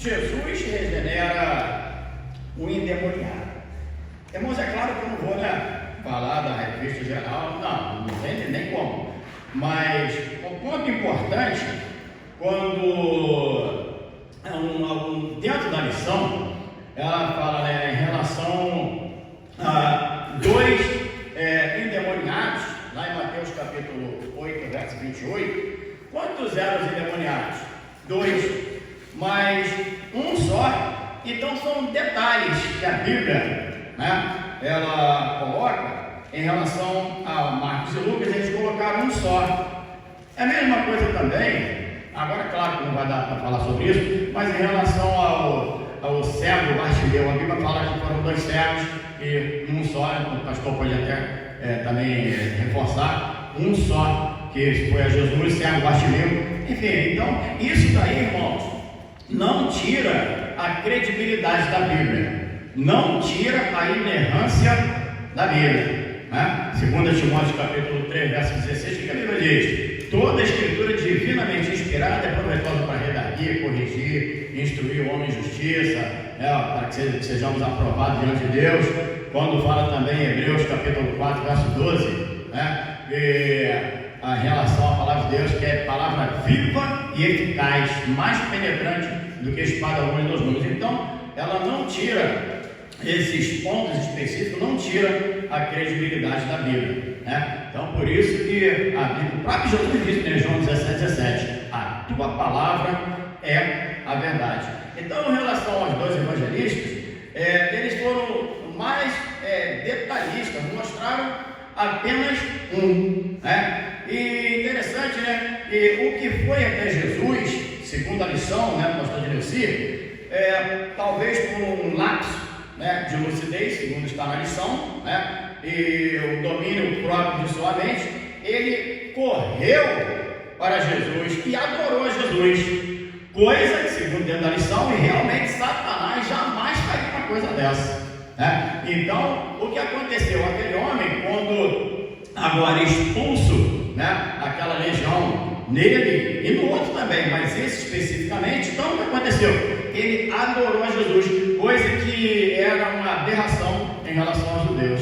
Jesus regenera um endemoniado. Irmãos, é claro que eu não vou falar da revista geral, não tem nem como. Mas um ponto importante, quando dentro da lição, ela fala em relação a dois endemoniados, lá em Mateus capítulo 8, verso 28. Quantos eram os endemoniados? 2, mas um só. Então são detalhes que a Bíblia, ela coloca em relação a Marcos e Lucas. Eles colocaram um só. É a mesma coisa também, agora claro que não vai dar para falar sobre isso, mas em relação ao cego Bartimeu, a Bíblia fala que foram 2 cegos e um só. O pastor pode até também reforçar, um só, que foi a Jesus, cego Bartimeu. Enfim, então isso daí, irmãos, não tira a credibilidade da Bíblia, não tira a inerrância da Bíblia. 2 Timóteo capítulo 3, verso 16, que a Bíblia diz: toda a escritura divinamente inspirada é proveitosa para redarguir, corrigir, instruir o homem em justiça, para que sejamos aprovados diante de Deus. Quando fala também em Hebreus capítulo 4, verso 12, a relação à palavra de Deus, que é palavra viva e eficaz, mais penetrante do que espada longe dos mundos. Então, ela não tira esses pontos específicos, não tira a credibilidade da Bíblia. Então, por isso que a Bíblia, o próprio Jesus disse em João 17, a tua palavra é a verdade. Então, em relação aos 2 evangelistas, eles foram mais detalhistas, mostraram apenas um. E interessante, que o que foi até Jesus, segundo a lição, do pastor de Neuci, talvez por um lapso de lucidez, segundo está na lição, e o domínio próprio de sua mente, ele correu para Jesus e adorou a Jesus, coisa que, segundo dentro da lição, e realmente Satanás jamais faria uma coisa dessa. Então, o que aconteceu? Aquele homem, quando agora expulso aquela legião nele e no outro também, mas esse especificamente, então o que aconteceu? Ele adorou a Jesus, coisa que era uma aberração em relação aos judeus.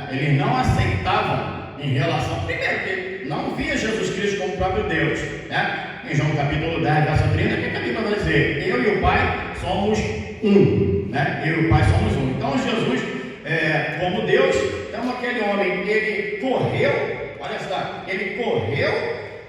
Eles não aceitavam em relação, primeiro, que ele não via Jesus Cristo como o próprio Deus. Em João capítulo 10, verso 30, o que a Bíblia vai dizer? Eu e o Pai somos um. Eu e o Pai somos um. Então Jesus, como Deus, então aquele homem, ele correu. Olha só, ele correu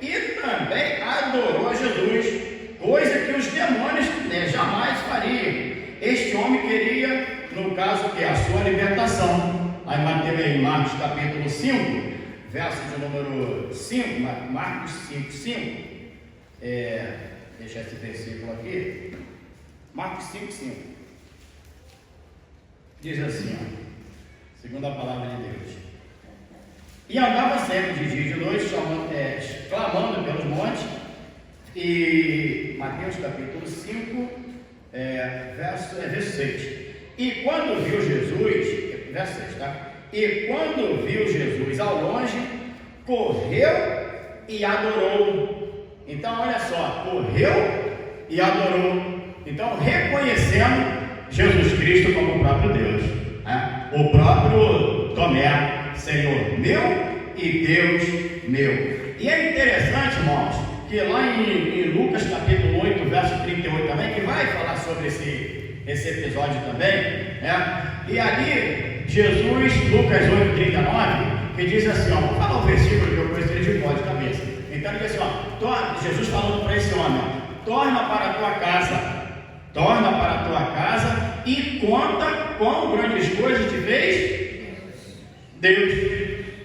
e também adorou a Jesus, coisa que os demônios jamais fariam. Este homem queria, no caso, que é a sua libertação. Aí em Marcos capítulo 5, verso de número 5, Marcos 5, 5. Deixa esse versículo aqui. Marcos 5, 5. Diz assim, segundo a palavra de Deus: e andava sempre de dia e de noite, clamando pelos montes. E Mateus capítulo 5, verso 6. E quando viu Jesus, verso 6, E quando viu Jesus ao longe, correu e adorou. Então, olha só, correu e adorou. Então, reconhecendo Jesus Cristo como o próprio Deus, o próprio Tomé, Senhor meu e Deus meu. E é interessante, irmãos, que lá em Lucas capítulo 8, verso 38 também, que vai falar sobre esse episódio também, e ali Jesus, Lucas 8, 39, que diz assim, vou falar o versículo que eu conheço ele de pó de cabeça. Então ele diz assim, Jesus falando para esse homem: torna para a tua casa e conta quão grandes coisas te fez Deus.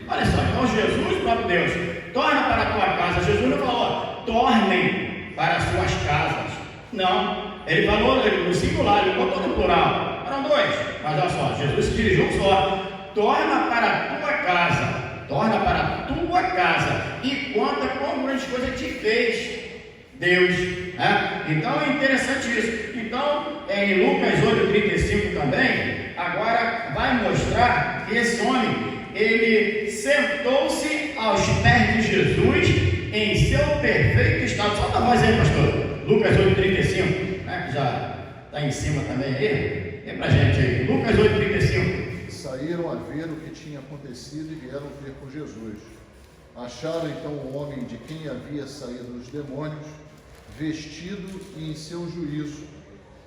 Olha só, então Jesus, o próprio Deus, torna para a tua casa. Jesus não falou, tornem para as suas casas. Não, ele falou no singular, ele botou no plural. Eram 2, mas olha só, Jesus se dirigiu só. Torna para a tua casa e conta quão grandes coisas te fez Deus. Então é interessante isso. Então, em Lucas 8,35 também, agora vai mostrar que esse homem, ele sentou-se aos pés de Jesus em seu perfeito estado. Solta a voz aí, pastor. Lucas 8,35. né? Que já está em cima também aí. Vem pra gente aí. Lucas 8,35. Saíram a ver o que tinha acontecido e vieram ter com Jesus. Acharam então o homem de quem havia saído os demônios, vestido e em seu juízo,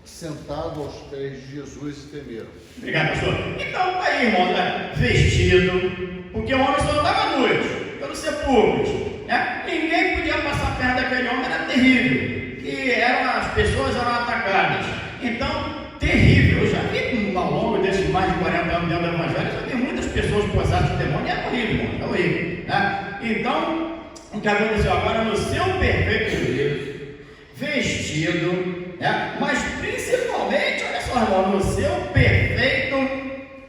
sentado aos pés de Jesus, e temeram. Obrigado, pastor. Então, tá aí, irmão, né? Vestido, porque o homem só estava noite, pelos sepulcros, né? Ninguém podia passar perto daquele homem, era terrível. E as pessoas eram atacadas. Então, terrível. Eu já vi ao longo desses mais de 40 anos dentro do Evangelho, já vi muitas pessoas possadas de demônio, e é horrível, irmão, é horrível, né? Então, o que aconteceu agora, no seu perfeito juízo, vestido, né? Mas principalmente, olha só, irmão, no seu perfeito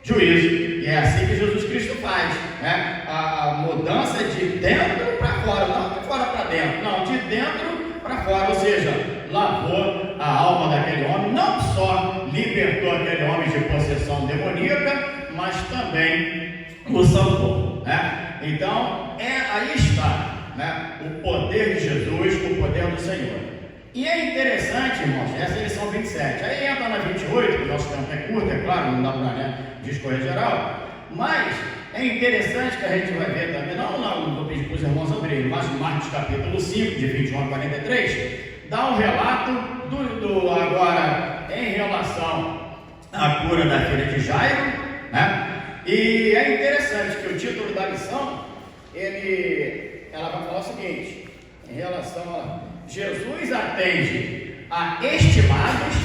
juízo. E é assim que Jesus Cristo faz, né? A mudança de dentro para fora, não de fora para dentro, não, de dentro para fora, ou seja, lavou a alma daquele homem, não só libertou aquele homem de possessão demoníaca, mas também o salvou, né? Então, aí está, né? O poder de Jesus, o poder do Senhor. E é interessante, irmãos, essa é a lição 27. Aí entra na 28, que o nosso tempo é curto, é claro, não dá para discorrer geral. Mas é interessante que a gente vai ver também, não vou pedir para os irmãos abrirem, mas em Marcos capítulo 5, de 21 a 43, dá um relato do agora em relação à cura da filha de Jairo, né? E é interessante que o título da lição, ela vai falar o seguinte, em relação a Jesus atende a estimados,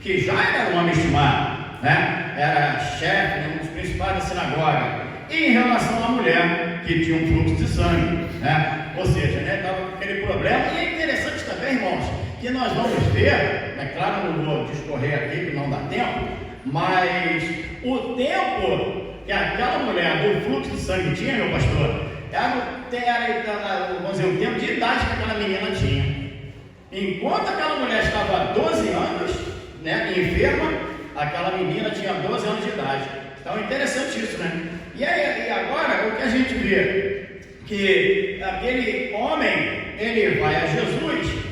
que já era um homem estimado, né? Era chefe, um dos principais da sinagoga, e em relação à mulher que tinha um fluxo de sangue, né? Ou seja, estava com aquele problema. E é interessante também, irmãos, que nós vamos ver, é claro, não vou discorrer aqui, que não dá tempo, mas o tempo que aquela mulher do fluxo de sangue tinha, meu pastor, vamos dizer, o tempo de idade que aquela menina tinha. Enquanto aquela mulher estava há 12 anos, né, enferma, aquela menina tinha 12 anos de idade. Então é interessante isso, né? E agora, o que a gente vê? Que aquele homem, ele vai a Jesus,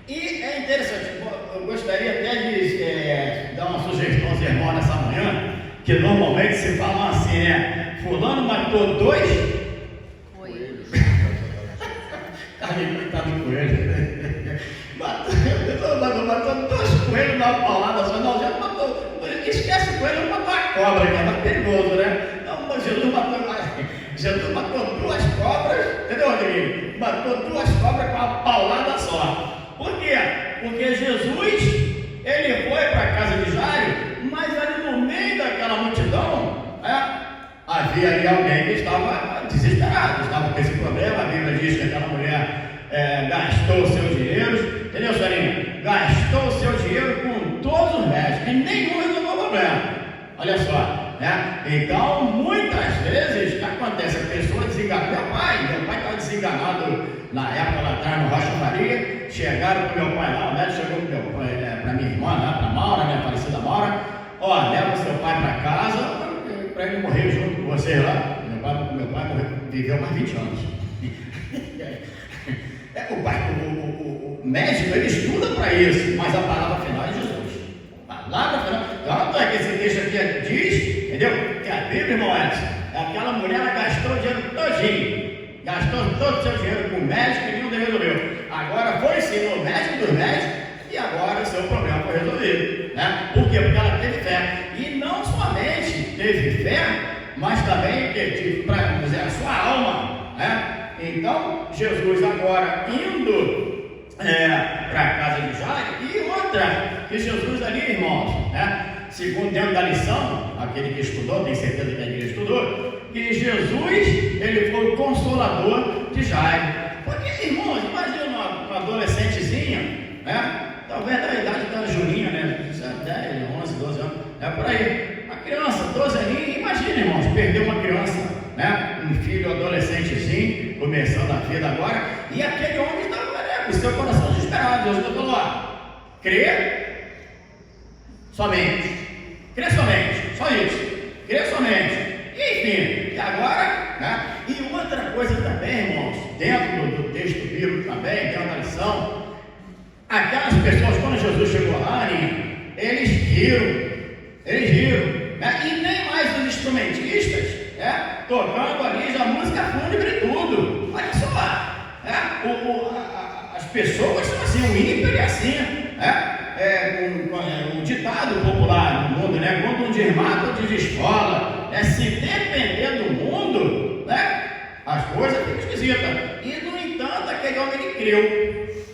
e é interessante, eu gostaria até de dar uma sugestão aos irmãos nessa manhã, que normalmente se fala assim, né? Fulano matou 2 Coelhos. Coitado do coelho. Matou 2 coelhos numa paulada só. Não, já matou. Esquece o coelho, matou a cobra, que é mais perigoso, né? Não, mas Jesus matou 2 cobras, entendeu, Rodrigo? Matou 2 cobras com uma paulada só. Por quê? Porque Jesus, ele foi para a casa de Jairo, mas ali no meio daquela multidão, havia ali alguém que estava desesperado, estava com esse problema. A Bíblia diz que aquela mulher gastou os seus dinheiros, entendeu, senhorinha? Gastou o seu dinheiro com todos os médicos e nenhum resolveu o problema. Olha só, né? Então, muitas vezes, o que acontece? A pessoa desengana. Meu pai estava desenganado na época lá atrás no Rocha Maria. Chegaram para o meu pai lá, o médico chegou para minha irmã, né? Para Maura, né? Falecida Maura. Ó, leva seu pai para casa, para ele morrer junto com vocês lá. Meu pai viveu mais 20 anos. O médico, ele estuda para isso, mas a palavra final é Jesus. A palavra final. Tanto é que esse texto aqui diz, entendeu? Que a Bíblia, irmão Edson, aquela mulher gastou o dinheiro todinho. Gastou todo o seu dinheiro com o médico e nenhum resolveu. Agora foi sim no médico dos médicos e agora o seu problema foi resolvido, né? Por quê? Porque ela teve fé. E não somente teve fé, mas também para dizer a sua alma, né? Então, Jesus agora indo para a casa de Jairo, e outra, que Jesus ali, irmãos, né? Segundo dentro da lição, aquele que estudou, tem certeza que a igreja estudou, que Jesus, ele foi o consolador de Jairo. Porque, irmãos, imagina uma adolescentezinha, né? Talvez da idade da Julinha, né? 10, 11, 12 anos, por aí. Uma criança, 12 aninhos, imagina, irmãos, perder uma criança, né? Um filho adolescentezinho, começando a vida agora, e aquele homem estava com o seu coração desesperado. Jesus falou: crê somente, só isso, crê somente. E enfim, e agora, né? E outra coisa também, irmãos, dentro do texto bíblico também, dentro da lição, Aquelas pessoas, quando Jesus chegou lá, Aninha, eles riram, né? E nem mais os instrumentistas, né? Tocando ali já música fúnebre e tudo. Olha só, né? As pessoas são assim, o ímpio é assim, né? Um ditado popular no mundo, né? Quando um diz mata, outro diz escola, né? Se depender do mundo, né? As coisas ficam esquisitas. E no entanto, aquele homem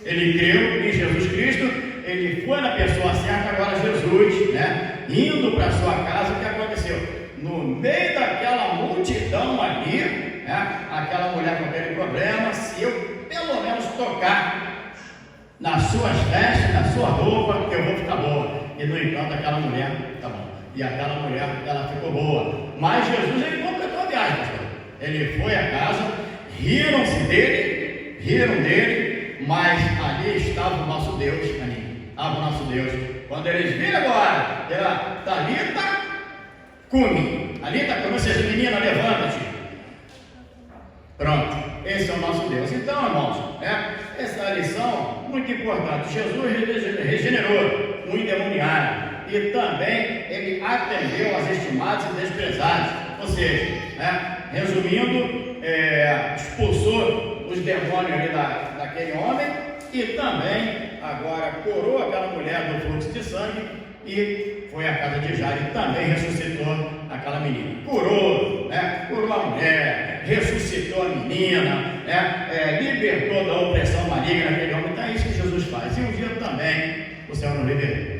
ele creu em Jesus Cristo, ele foi na pessoa certa. Agora Jesus, né? Indo para sua casa, o que aconteceu? No meio daquela multidão ali, né? Aquela mulher com aquele problema, se eu pelo menos tocar nas suas vestes, na sua roupa, eu vou ficar boa. E no entanto, aquela mulher, tá bom. E aquela mulher, ela ficou boa. Mas Jesus, ele completou a viagem, pastor. Ele foi à casa, riram dele, mas ali estava o nosso Deus, estava o nosso Deus. Quando eles viram agora, ela, Talita, cumi. Talita, cumi, ou seja, menina, levanta-te. Pronto, esse é o nosso Deus. Então, irmãos, essa lição muito importante. Jesus regenerou um endemoniado e também ele atendeu aos estimados e desprezados. Ou seja, resumindo, expulsou os demônios ali daquele homem e também agora curou aquela mulher do fluxo de sangue e foi à casa de Jairo e também ressuscitou aquela menina. Curou a mulher, ressuscitou a menina, libertou da opressão maligna daquele homem. Então é isso que Jesus faz. E um dia também o Senhor nos libertou.